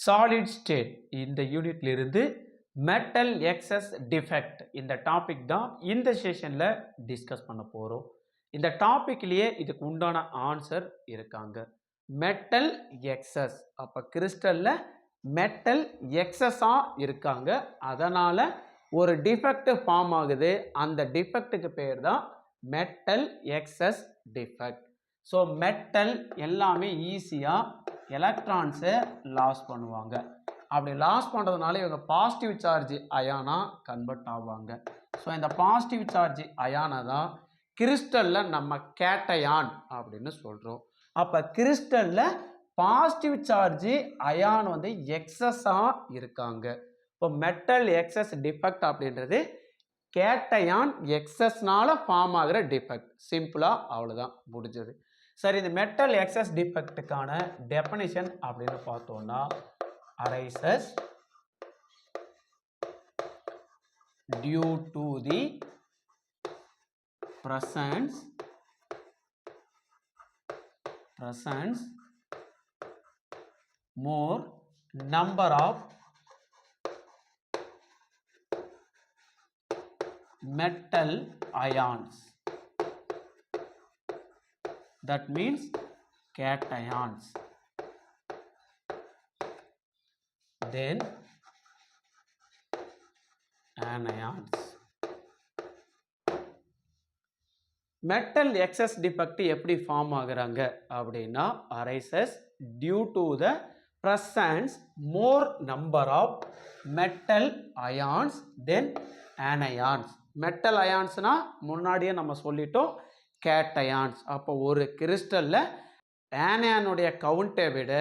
Solid state இந்த யூனிட்ல இருந்து மெட்டல் எக்ஸஸ் டிஃபெக்ட் இந்த டாபிக் தான் இந்த செஷன்ல டிஸ்கஸ் பண்ண போறோம். இந்த டாபிக்லயே இதுக்கு உண்டான ஆன்சர் இருக்காங்க. மெட்டல் எக்ஸஸ், அப்ப கிறிஸ்டல்ல மெட்டல் எக்ஸஸா இருக்காங்க, அதனால ஒரு டிஃபெக்ட் ஃபார்ம் ஆகுது. அந்த டிஃபெக்ட்டுக்கு பேர் தான் metal excess defect. So metal எல்லாமே ஈஸியா எலக்ட்ரான்ஸை லாஸ் பண்ணுவாங்க. அப்படி லாஸ் பண்ணுறதுனால இவங்க பாசிட்டிவ் சார்ஜ் அயானா கன்வெர்ட் ஆவாங்க. ஸோ இந்த பாசிட்டிவ் சார்ஜ் அயானை தான் கிறிஸ்டலில் நம்ம கேட்டயான் அப்படின்னு சொல்கிறோம். அப்போ கிறிஸ்டலில் பாசிட்டிவ் சார்ஜ் அயான் வந்து எக்ஸஸாக இருக்காங்க. இப்போ மெட்டல் எக்ஸஸ் டிஃபெக்ட் அப்படின்றது கேட்டயான் எக்ஸஸ்னால ஃபார்ம் ஆகிற டிஃபெக்ட். சிம்பிளாக அவ்வளோதான், முடிஞ்சது. சரி, இந்த மெட்டல் எக்ஸஸ் டிஃபெக்ட்டுக்கான டெஃபினிஷன் அப்படின்னு பார்த்தோம்னா, arises due to the presence more number of metal ions, that means cations, then anions. Metal excess defect எப்படி ஃபார்ம் ஆகுறாங்க அப்படின்னா, arises due to the presence more number of metal ions then anions. Metal அயான்ஸ்னா முன்னாடியே நம்ம சொல்லிட்டோம் cations. அப்போ ஒரு கிறிஸ்டலில் ஆனியானுடைய கவுண்ட்டை விட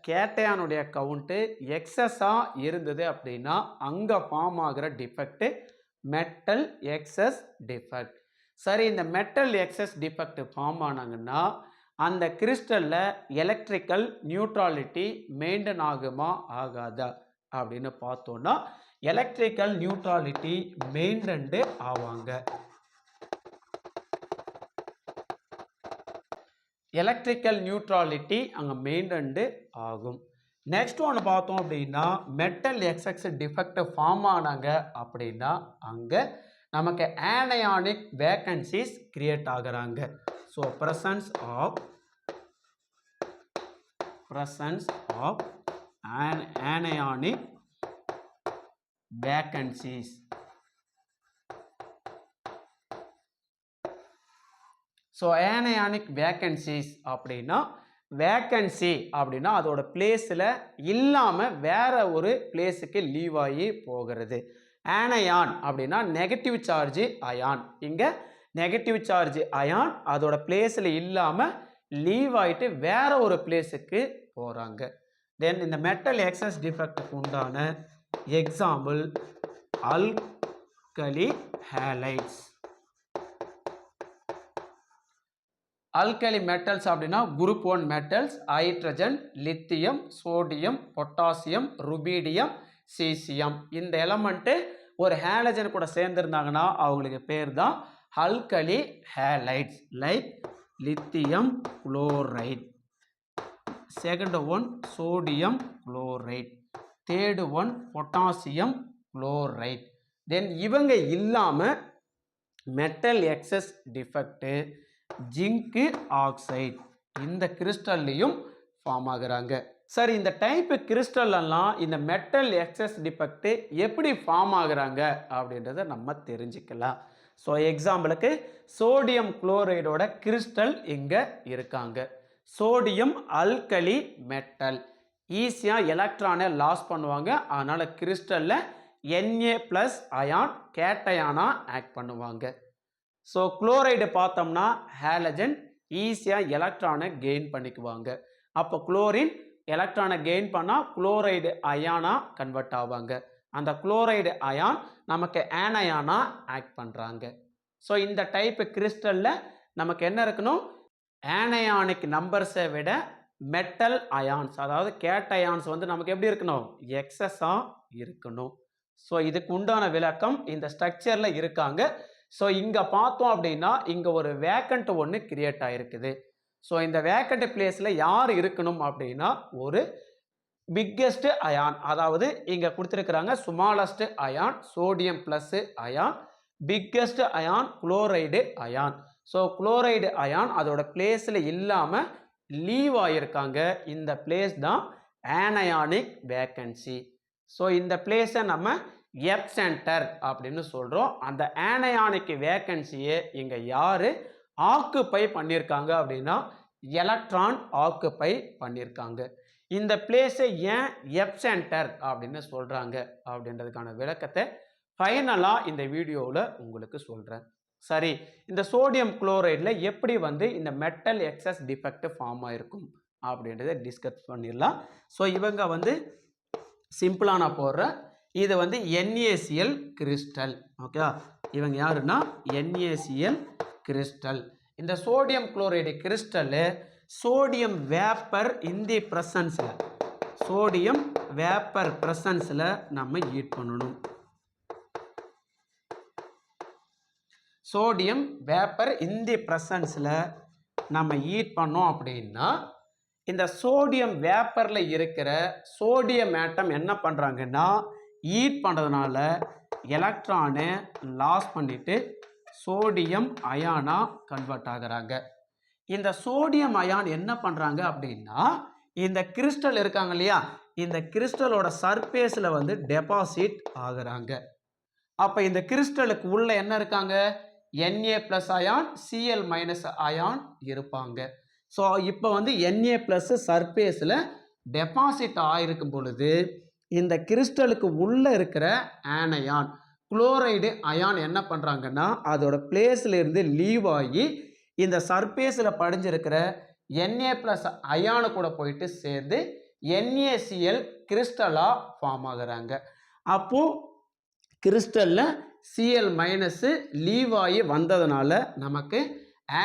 கேட்டயானுடைய கவுண்ட்டு எக்ஸஸாக இருந்தது அப்படின்னா அங்கே ஃபார்ம் ஆகிற டிஃபெக்ட் மெட்டல் எக்ஸஸ் டிஃபெக்ட். சரி, இந்த மெட்டல் எக்ஸஸ் டிஃபெக்ட் ஃபார்ம் ஆனாங்கன்னா அந்த கிறிஸ்டலில் எலக்ட்ரிக்கல் நியூட்ராலிட்டி மெயின்டைன் ஆகுமா ஆகாதா அப்படின்னு பார்த்தோன்னா, எலக்ட்ரிக்கல் நியூட்ராலிட்டி மெயின்டைன்டு ஆவாங்க. எலக்ட்ரிக்கல் நியூட்ராலிட்டி அங்கே மெயின்டைன்டு ஆகும். நெக்ஸ்ட் ஒன்று பார்த்தோம் அப்படின்னா, மெட்டல் எக்ஸஸ் டிஃபெக்ட் ஃபார்ம் ஆனாங்க அப்படின்னா அங்கே நமக்கு ஆனயானிக் வேக்கன்சிஸ் கிரியேட் ஆகுறாங்க. So presence of anionic vacancies. So anionic vacancies அப்படின்னா, வேக்கன்சி அப்படின்னா அதோட பிளேஸில் இல்லாமல் வேற ஒரு பிளேஸுக்கு லீவ் ஆகி போகிறது. ஆனயான் அப்படின்னா நெகட்டிவ் சார்ஜ் அயான். இங்கே நெகட்டிவ் சார்ஜ் அயான் அதோட பிளேஸில் இல்லாமல் லீவ் ஆகிட்டு வேற ஒரு பிளேஸுக்கு போகிறாங்க. தென் இந்த மெட்டல் எக்ஸஸ் டிஃபெக்டுக்கு உண்டான example alkali halides. Alkali metals அப்படின்னா குரூப் 1 metals hydrogen, lithium, sodium, potassium, rubidium, caesium. இந்த எலமெண்ட்டு ஒரு ஹேலஜன் கூட சேர்ந்துருந்தாங்கன்னா அவங்களுக்கு பேர் தான் alkali halides. Like lithium chloride, second one sodium chloride, third one potassium chloride. Then இவங்க இல்லாமல் metal excess defect zinc oxide இந்த கிறிஸ்டல்லையும் ஃபார்ம் ஆகுறாங்க. சரி, இந்த டைப் கிறிஸ்டல் எல்லாம் இந்த மெட்டல் எக்ஸஸ் டிஃபெக்ட் எப்படி ஃபார்ம் ஆகுறாங்க அப்படின்றத நம்ம தெரிஞ்சுக்கலாம். ஸோ எக்ஸாம்பிளுக்கு சோடியம் குளோரைடோட கிறிஸ்டல் இங்கே இருக்காங்க. சோடியம் அல்கலி மெட்டல், ஈஸியாக எலக்ட்ரானை லாஸ் பண்ணுவாங்க. அதனால் கிறிஸ்டலில் Na+ அயான் கேட்டயானாக ஆக்ட் பண்ணுவாங்க. ஸோ குளோரைடு பார்த்தோம்னா ஹேலஜன், ஈஸியாக எலக்ட்ரானை கெயின் பண்ணிக்குவாங்க. அப்போ குளோரின் எலக்ட்ரானை கெயின் பண்ணால் குளோரைடு அயானாக கன்வெர்ட் ஆவாங்க. அந்த குளோரைடு அயான் நமக்கு ஆனயானாக ஆக்ட் பண்ணுறாங்க. ஸோ இந்த டைப் கிறிஸ்டலில் நமக்கு என்ன இருக்கணும், ஆனயானிக் நம்பர்ஸை விட மெட்டல் அயான்ஸ் அதாவது கேட்டயான்ஸ் வந்து நமக்கு எப்படி இருக்கணும், எக்ஸஸாக இருக்கணும். ஸோ இதுக்கு உண்டான விளக்கம் இந்த ஸ்ட்ரக்சரில் இருக்காங்க. ஸோ இங்கே பார்த்தோம் அப்படின்னா இங்கே ஒரு வேக்கண்ட் ஒன்று கிரியேட் ஆகிருக்குது. ஸோ இந்த வேக்கண்ட் பிளேஸில் யார் இருக்கணும் அப்படின்னா ஒரு பிக்கெஸ்ட் அயான், அதாவது இங்க கொடுத்திருக்கிறாங்க smallest ion sodium plus ion, biggest ion chloride ion. So chloride ion அதோட பிளேஸ்ல இல்லாம லீவ் ஆயிருக்காங்க. இந்த பிளேஸ் தான் ஆனயானிக் வேக்கன்சி. ஸோ இந்த பிளேஸை நம்ம எப் சென்டர் அப்படின்னு சொல்றோம். அந்த ஆனயானிக் வேக்கன்சியை இங்க யாரு ஆக்குப்பை பண்ணியிருக்காங்க அப்படின்னா எலக்ட்ரான் ஆக்குப்பை பண்ணியிருக்காங்க. இந்த பிளேஸை ஏன் எப் சென்டர் அப்படின்னு சொல்றாங்க அப்படின்றதுக்கான விளக்கத்தை ஃபைனலா இந்த வீடியோவில் உங்களுக்கு சொல்றேன். சரி, இந்த சோடியம் குளோரைடில் எப்படி வந்து இந்த மெட்டல் எக்ஸஸ் டிஃபெக்ட் ஃபார்ம் ஆயிருக்கும் அப்படின்றத டிஸ்கஸ் பண்ணிடலாம். ஸோ இவங்க வந்து சிம்பிளாக நான் போடுறேன். இது வந்து NaCl கிறிஸ்டல். ஓகே, இவங்க யாருன்னா NaCl கிறிஸ்டல். இந்த sodium chloride crystal sodium vapour in the பிரசன்ஸில், சோடியம் வேப்பர் பிரசன்ஸில் நம்ம ஹீட் பண்ணணும். சோடியம் வேப்பர் இன் தி பிரசன்ஸில் நம்ம ஹீட் பண்ணோம் அப்படின்னா இந்த சோடியம் வேப்பரில் இருக்கிற சோடியம் ஆட்டம் என்ன பண்ணுறாங்கன்னா ஹீட் பண்ணுறதுனால எலக்ட்ரானை லாஸ் பண்ணிட்டு சோடியம் அயானா கன்வெர்ட் ஆகுறாங்க. இந்த சோடியம் அயான் என்ன பண்ணுறாங்க அப்படின்னா இந்த கிறிஸ்டல் இருக்காங்க இல்லையா, இந்த கிறிஸ்டலோட சர்ஃபேஸில் வந்து டெபாசிட் ஆகுறாங்க. அப்போ இந்த கிறிஸ்டலுக்கு உள்ள என்ன இருக்காங்க, Na plus ion Cl minus ion இருப்பாங்க. ஸோ இப்போ வந்து Na ப்ளஸ் சர்ஃபேஸில் டெபாசிட் ஆகிருக்கும் பொழுது இந்த கிறிஸ்டலுக்கு உள்ளே இருக்கிற ஆனயான் குளோரைடு அயான் என்ன பண்ணுறாங்கன்னா அதோட பிளேஸில் இருந்து லீவ் ஆகி இந்த சர்ஃபேஸில் படிஞ்சிருக்கிற Na ப்ளஸ் அயானு கூட போயிட்டு சேர்ந்து NaCl கிறிஸ்டலாக ஃபார்ம் ஆகுறாங்க. அப்போது கிறிஸ்டலில் Cl மைனஸு லீவ் ஆகி வந்ததுனால நமக்கு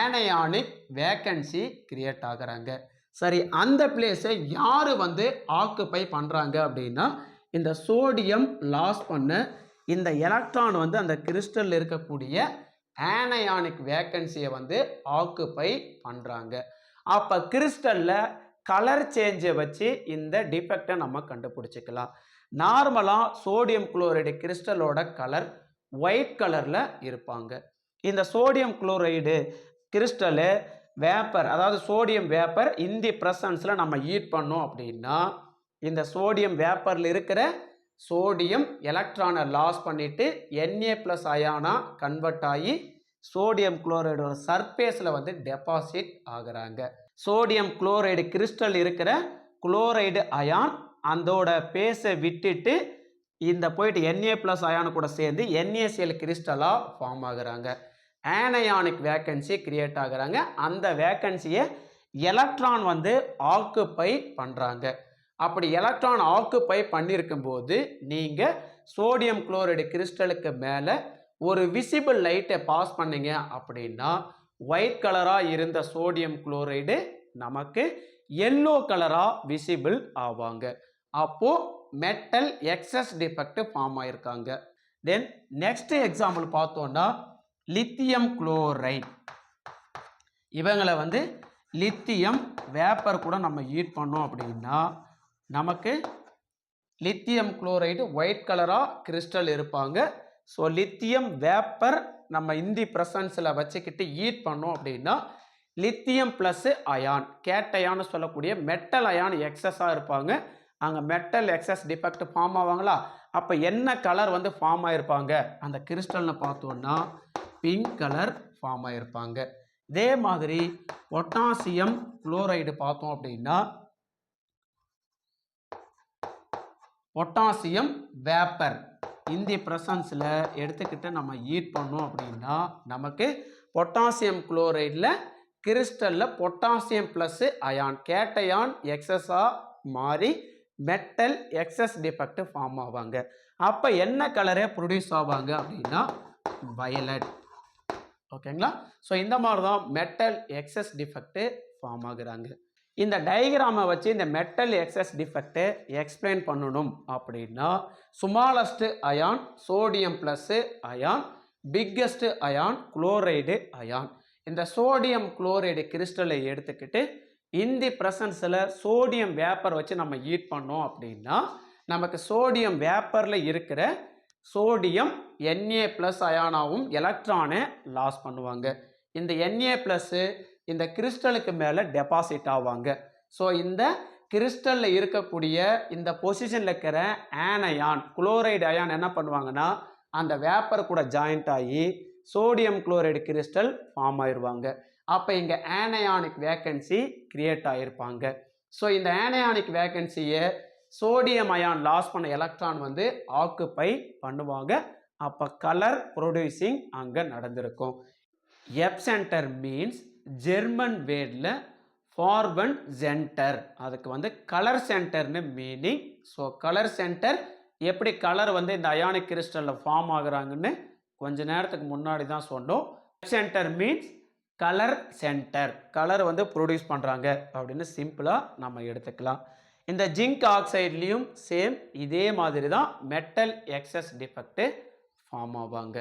ஆனயானிக் வேக்கன்சி கிரியேட் ஆகுறாங்க. சரி, அந்த பிளேஸை யார் வந்து ஆக்குப்பை பண்ணுறாங்க அப்படின்னா இந்த சோடியம் லாஸ் பண்ண இந்த எலக்ட்ரான் வந்து அந்த கிறிஸ்டலில் இருக்கக்கூடிய ஆனயானிக் வேக்கன்சியை வந்து ஆக்குப்பை பண்ணுறாங்க. அப்போ கிறிஸ்டலில் கலர் சேஞ்சை வச்சு இந்த டிஃபெக்டை நம்ம கண்டுபிடிச்சிக்கலாம். நார்மலாக சோடியம் குளோரைடு கிறிஸ்டலோட கலர் ஒயிட் கலரில் இருப்பாங்க. இந்த சோடியம் குளோரைடு கிறிஸ்டலு வேப்பர், அதாவது சோடியம் வேப்பர் இந்த பிரசன்ஸில் நம்ம ஹீட் பண்ணோம் அப்படின்னா இந்த சோடியம் வேப்பரில் இருக்கிற சோடியம் எலக்ட்ரானை லாஸ் பண்ணிவிட்டு Na ப்ளஸ் அயானா கன்வெர்ட் ஆகி சோடியம் குளோரைடோட சர்ஃபேஸில் வந்து டெபாசிட் ஆகுறாங்க. சோடியம் குளோரைடு கிறிஸ்டல் இருக்கிற குளோரைடு அயான் அதோட பேஸை விட்டுட்டு இந்த போயிட்டு Na ப்ளஸ் அயானு கூட சேர்ந்து NaCl கிறிஸ்டலாக ஃபார்ம் ஆகுறாங்க. ஆனயானிக் வேக்கன்சி கிரியேட் ஆகுறாங்க. அந்த வேக்கன்சியை எலக்ட்ரான் வந்து ஆக்குப்பை பண்ணுறாங்க. அப்படி எலக்ட்ரான் ஆக்குப்பை பண்ணியிருக்கும் போது நீங்கள் சோடியம் குளோரைடு கிறிஸ்டலுக்கு மேலே ஒரு விசிபிள் லைட்டை பாஸ் பண்ணீங்க அப்படின்னா ஒயிட் கலராக இருந்த சோடியம் குளோரைடு நமக்கு எல்லோ கலராக விசிபிள் ஆவாங்க. அப்போது மெட்டல் எக்ஸஸ் டிஃபெக்ட் ஃபார்ம் ஆயிருக்காங்க. தென் நெக்ஸ்ட் எக்ஸாம்பிள் பார்த்தோன்னா லித்தியம் குளோரைடு. இவங்களை வந்து லித்தியம் வேப்பர் கூட நம்ம ஹீட் பண்ணோம் அப்படின்னா நமக்கு லித்தியம் குளோரைடு ஒயிட் கலராக கிறிஸ்டல் இருப்பாங்க. ஸோ லித்தியம் வேப்பர் நம்ம இந்தி பிரசன்ஸில் வச்சுக்கிட்டு ஹீட் பண்ணோம் அப்படின்னா லித்தியம் ப்ளஸ் அயான் கேட்டயான்னு சொல்லக்கூடிய மெட்டல் அயான் எக்ஸஸாக இருப்பாங்க. அங்கே மெட்டல் எக்ஸஸ் டிஃபெக்ட் ஃபார்ம் ஆவாங்களா, அப்போ என்ன கலர் வந்து ஃபார்ம் ஆகிருப்பாங்க அந்த கிறிஸ்டல்னு பார்த்தோன்னா பிங்க் கலர் ஃபார்ம் ஆகிருப்பாங்க. இதே மாதிரி பொட்டாசியம் குளோரைடு பார்த்தோம் அப்படின்னா பொட்டாசியம் வேப்பர் இந்த பிரசன்ஸில் எடுத்துக்கிட்டு நம்ம ஹீட் பண்ணோம் அப்படின்னா நமக்கு பொட்டாசியம் குளோரைடில் கிறிஸ்டலில் பொட்டாசியம் ப்ளஸ் அயான் கேட்டயான் எக்ஸஸாக மாறி மெட்டல் எக்ஸஸ் டிஃபெக்ட் ஃபார்ம் ஆவாங்க. அப்போ என்ன கலரே ப்ரொடியூஸ் ஆவாங்க அப்படின்னா வயலட். ஓகேங்களா? ஸோ இந்த மாதிரி தான் மெட்டல் எக்ஸஸ் டிஃபெக்ட் ஃபார்ம் ஆகுறாங்க. இந்த டயக்ராமை வச்சு இந்த மெட்டல் எக்ஸஸ் டிஃபெக்டை எக்ஸ்பிளைன் பண்ணணும் அப்படின்னா smallest ion sodium plus ion, biggest ion chloride ion. இந்த சோடியம் குளோரைடு கிறிஸ்டலை எடுத்துக்கிட்டு இன் தி பிரசன்ஸில் சோடியம் வேப்பர் வச்சு நம்ம ஹீட் பண்ணோம் அப்படின்னா நமக்கு சோடியம் வேப்பரில் இருக்கிற சோடியம் Na+ அயானாவும் எலக்ட்ரானை லாஸ் பண்ணுவாங்க. இந்த Na+ இந்த கிறிஸ்டலுக்கு மேலே டெபாசிட் ஆவாங்க. ஸோ இந்த கிறிஸ்டலில் இருக்கக்கூடிய இந்த பொசிஷனில் இருக்கிற ஆனயான் குளோரைடு அயான் என்ன பண்ணுவாங்கன்னா அந்த வேப்பர் கூட ஜாயிண்ட் ஆகி சோடியம் குளோரைடு கிறிஸ்டல் ஃபார்ம் ஆயிடுவாங்க. அப்போ இங்கே ஆனயானிக் வேக்கன்சி கிரியேட் ஆகிருப்பாங்க. ஸோ இந்த ஆனயானிக் வேக்கன்சியை சோடியம் அயான் லாஸ் பண்ண எலக்ட்ரான் வந்து ஆக்குப்பை பண்ணுவாங்க. அப்போ கலர் ப்ரொடியூசிங் அங்கே நடந்திருக்கும். எப் சென்டர் மீன்ஸ் ஜெர்மன் வேர்டில் ஃபார்வன் சென்டர், அதுக்கு வந்து கலர் சென்டர்னு மீனிங். ஸோ கலர் சென்டர் எப்படி கலர் வந்து இந்த அயானிக் கிறிஸ்டலில் ஃபார்ம் ஆகுறாங்கன்னு கொஞ்ச நேரத்துக்கு முன்னாடி தான் சொன்னோம். Centre means colour centre, colour வந்து ப்ரொடியூஸ் பண்ணுறாங்க அப்படின்னு சிம்பிளாக நம்ம எடுத்துக்கலாம். இந்த ஜிங்க் ஆக்சைட்லேயும் சேம் இதே மாதிரி தான் மெட்டல் எக்ஸஸ் டிஃபெக்ட் ஃபார்ம் ஆவாங்க.